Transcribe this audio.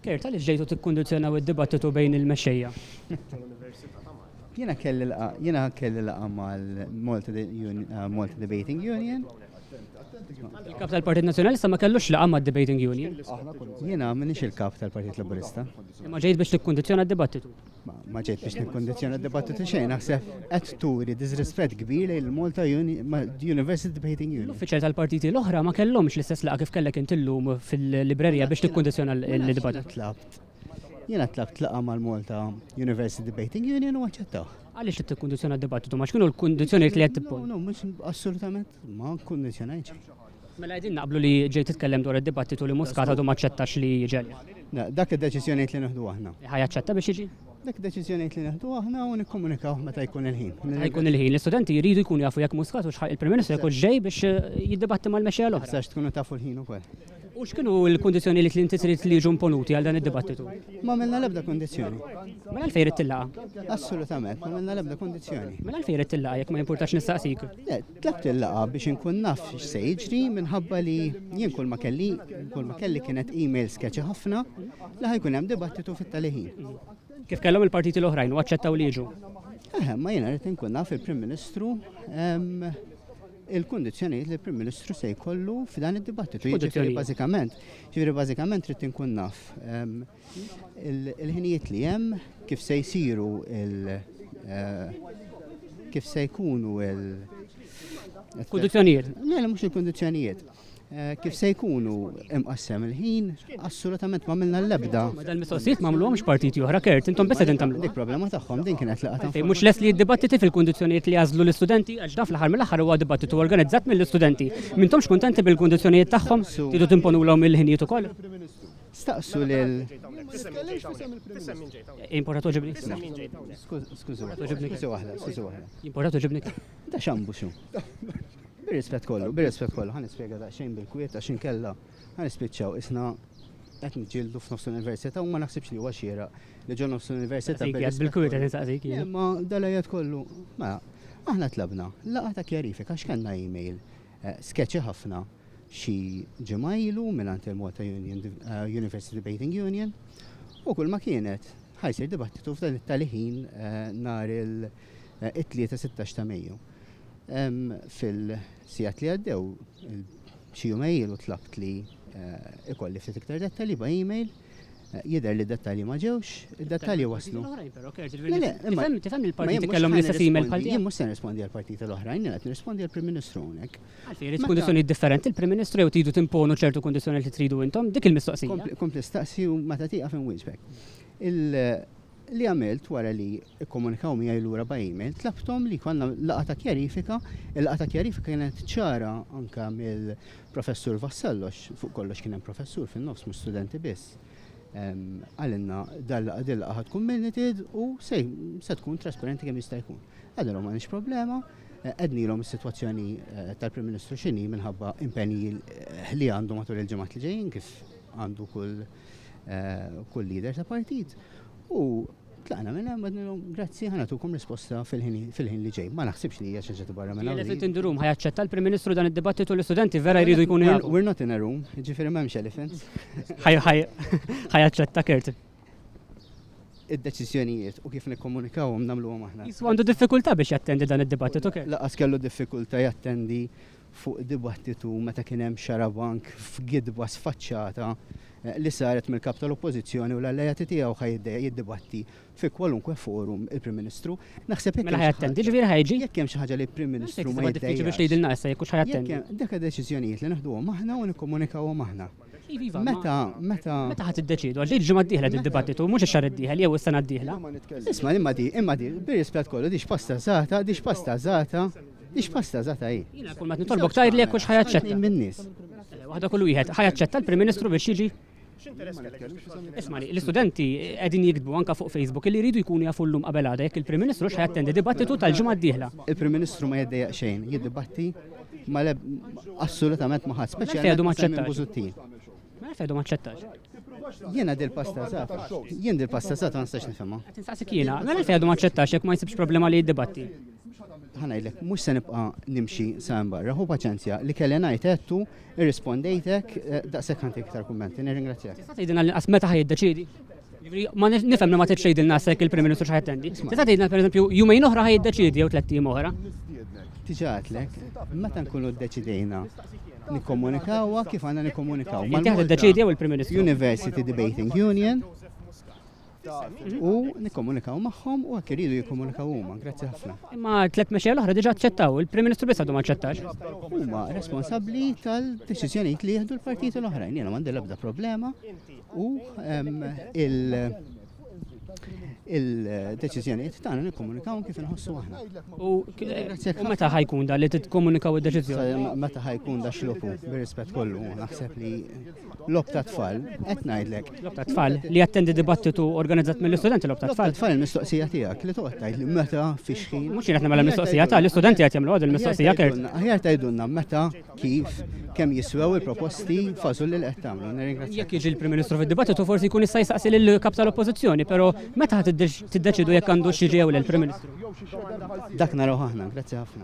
Kert, għaliex ġejtu tikkondizjonaw id-dibattitu bejn il-mexxejja? Jiena kelli laqa mal-Malta Debating Union. Il-kap tal-Partit Nazzjonalista ma kellux laqa mad-Debating Union. Jiena m'iniex il-kap tal-Partit Laburista. Ma ġejt biex tikkondizjona d-dibattitu. Ma ġejt biex nikkondizjona d-dibattitu xejn, naħseb qed turi disrispett kbir lejn il-Malta University Debating Union. L-uffiċjal tal-partiti l-oħra ma kellhomx l-istess laqa kif kellek intillum fil-librerija biex tikkondizjona l-dibattitu. Jiena tlabt laqa mal-Malta University Debating Union u aċċettaw. Għaliex tikkondizjona d-dibattitu? Ma x'kienu l-kundizzjonijiet li qed tippon? No, mhux assolutament ma kondizjonajtx. Mela qegħdin naqblu li ġejt titkellem dwar id-dibattitu li Muscat għadu ma aċċettax li jiġi. Dak id-deċiżjonijiet li neħdu aħna. Ħajaċċetta biex jiġi? Dak id-deċiżjonijiet li neħdu aħna u nikkomunikaw meta jkun il-ħin. Jkun il-ħin. L-istudenti jridu jkunu jafu jekk Muscat u il-Prim Ministru jkun ġej biex jiddibatti mal-mexxejja l-oħra. Sax tkunu tafu l-ħin ukoll. U x'kienu l-kundizzjonijiet li inti trid li jiġu imponuti għal dan id-dibattitu? Ma għamilna l-ebda kondizzjoni. Mela għalfejn tillaqa? Assolutament, ma għamilna l-ebda kondizzjoni. Mela għalfejn tillaqa jekk ma jimpurtax nistaqsik? Tlabt il-laqa biex inkun naf x'se jiġri minħabba li jien kull ma kelli kienet email skeċi ħafna li ħajkun hemm dibattitu fit-taliħin. Kif kellhom il-partiti l-oħrajn u aċċettaw li jiġu? Ma jiena rrid inkun naf il-Prim Ministru il-kundizzjonijiet li l-Prim Ministru se jkollu f'dan id-dibattitu. Ġifieri bażikament trid inkun naf il-ħinijiet li hemm, kif se jsiru kif se jkunu Kundizzjonijiet? Le, mhux il-kundizzjonijiet. Kif se jkunu imqassem il-ħin, assolutament ma minna l-ebda. Ma dal-mistoqsijiet ma għamluhomx partiti oħra, Kert, intom bes qegħdin tagħmlu. Dik problema tagħhom din kienet laqgħa. Mhux les li jiddibattiti fil-kundizzjonijiet li jażlu l-istudenti għax dan fl-aħħar mill-aħħar huwa dibattitu organizzat mill-istudenti. M'intomx kuntenti bil-kundizzjonijiet tagħhom? Tidu timponulhom il-ħinijiet ukoll? Staqsu lil. Importatu ġibni? Skużu waħda. Importatu ġibni? Da xambu xu. Bir-rispett kollu, ħan nispjega daqsxejn bil-kwiet għax inkella ħan nispiċċaw isna qed niġġieldu f'nofs l-università u ma naħsibx li huwa xieraq li ġol nofs l-università. Bil-kwiet qed nisaqsik. Ma dalajat kollu, ma aħna tlabna laqgħa ta' kjarifika x'kellna email skeċi ħafna xi ġimgħa ilu mingħand il-Malta University Debating Union u kull ma kienet ħajsir dibattitu f'dan it-taliħin nhar il-3-16 ta' Mejju. Fil-sijat li għaddew xi jumejn u tlabt li ikolli ftit iktar dettalji ba' email jidher li dettalji ma ġewx, id-dettalji waslu. Tifhem il-partiti kellhom l-istess email bħal jien mhux se nirrispondi għall-partiti l-oħrajn, jien qed nirrispondi għall-Prim Ministru hawnhekk. Għalfejn irid kundizzjonijiet differenti, il-Prim Ministru jew tridu timponu ċertu kundizzjonijiet li tridu intom, dik il-mistoqsija. Kompli staqsi u meta tieqa fin wieġbek. Li għamilt wara li komunikaw miegħi lura ba' email, tlabthom li konna laqgħa ta' kjarifika, il-laqgħa ta' kjarifika kienet ċara anke mill-Professur Vassallox, fuq kollox kien hemm professur fin-nofs mhux studenti biss. Għalinna dal-laqgħa tkun minuted u se tkun trasparenti kemm jista' jkun. Għadhom m'għandix problema, qednilhom is-sitwazzjoni tal-Prim Ministru x'inhi minħabba impenji li għandu matul il-ġimgħat li ġejjin kif għandu kull leader ta' partit. U tlaqna minn hemm għadnilhom grazzi ħanatukom risposta fil-ħin li ġej. Ma naħsibx li hija xi ħaġa barra minn hawn. Elephant in the room ħajaċċetta l-Prim Ministru dan id-dibattitu l-istudenti vera jridu jkunu jafu. We're not in a room, ġifieri m'hemmx elephants. Ħajaċċetta Kert. Id-deċiżjonijiet u kif nikkomunikawhom nagħmluhom aħna. Jiswa għandu diffikultà biex jattendi dan id-dibattitu Kert. Laqas kellu diffikultà jattendi fuq dibattitu meta kien hemm xarabank f'gidba sfaċċata li saret mill-kap tal-Oppożizzjoni u l-allejati tiegħu ħajdejja jiddibatti fi kwalunkwe forum il-Prim Ministru. Naħseb Mela ħajattendi, ġifieri ħajġi. Jekk hemm xi ħaġa li l-Prim Ministru ma jiddejjax biex tgħidilna issa jekk hux ħajattendi. Dak id-deċiżjonijiet li neħduhom aħna u nikkomunikawhom aħna. Meta ħadd iddeċidu għal ġimgħa d-dieħla id-dibattitu mhux ix-xahar id-dieħel jew is-sena d-dieħla. Isma' imma di bir-rispett kollu dix pasta żgħata, dix pasta żgħata hi. Jiena kull ma nitolbok tgħidli jekk hux ħajaċċetta. Min-nies. Waħda kull wieħed ħajaċċetta l-Prim Ministru biex jiġi. Ismani, l-istudenti qegħdin jiktbu anke fuq Facebook li jridu jkunu jafu llum qabel għada jekk il-Prim Ministru x'ħajattendi dibattitu tal-ġimgħa d-dieħla. Il-Prim Ministru ma jiddejjaq xejn, jiddibatti ma assolutament ma ħadd speċjalment minn Busuttin. Ma fejdu ma ċettax. Jiena dil-pasta żgħata. Jien dil-pasta żgħata ma nistax nifhimha. Tinsaqsik jiena, mela fejdu ma ċettax jekk ma jsibx problema li jiddibatti. ħanajdlek, mhux se nibqa' nimxi sam barra, hu paċenzja li kelli ngħid għedtu, irrispondejtek, daqshekk ħanti iktar kummenti, nirringrazzjak. Tista' tgħidilna l-inqas meta ħajiddeċiedi? Ma nifhem li ma tridx tgħidilna hekk il-Prim Ministru x'ħattendi. Tista' tgħidilna pereżempju jumejn oħra ħajiddeċiedi jew 3 ijiem oħra. Diġà għedlek, meta nkunu ddeċidejna nikkomunikawha kif għandna nikkomunikaw. Inti ħad iddeċiedi jew il-Prim Ministru? University Debating Union u nikkomunikaw magħhom u hekk iridu jikkomunikaw huma, grazzi ħafna. Imma 3 mexxejja l-oħra diġà aċċettaw, il-Prim Ministru biss għadu ma aċċettax. Huma responsabbli tal-deċiżjonijiet li jieħdu l-partiti l-oħrajn. Jiena m'għandi l-ebda problema u il-deċiżjonijiet tagħna nikkomunikaw kif inħossu aħna. U meta ħajkun da li tikkomunikaw id-deċiżjoni? Meta ħajkun da xlopu, bir-rispett kollu, naħseb li lob ta' tfal, qed ngħidlek. Lob ta' tfal li attendi dibattitu organizzat mill-istudenti lob ta' tfal. Tfal il-mistoqsija tiegħek li toqgħod tgħid meta fi xħin. Mhux jien qed nagħmel mistoqsija ta' l-istudenti qed jagħmlu għad il-mistoqsija kert. Aħjar tgħidulna meta kif kemm jiswew il-proposti fażul li qed tagħmlu. Nirringrazzjak. Jekk jiġi l-Prim-Ministru fid-dibattitu forsi jkun issa jistaqsi lill-kap tal-Oppożizzjoni, però meta ħad tiddeċidu jekk għandu xi ġew lill-Prim-Ministru? Dak naraw aħna, grazzi ħafna.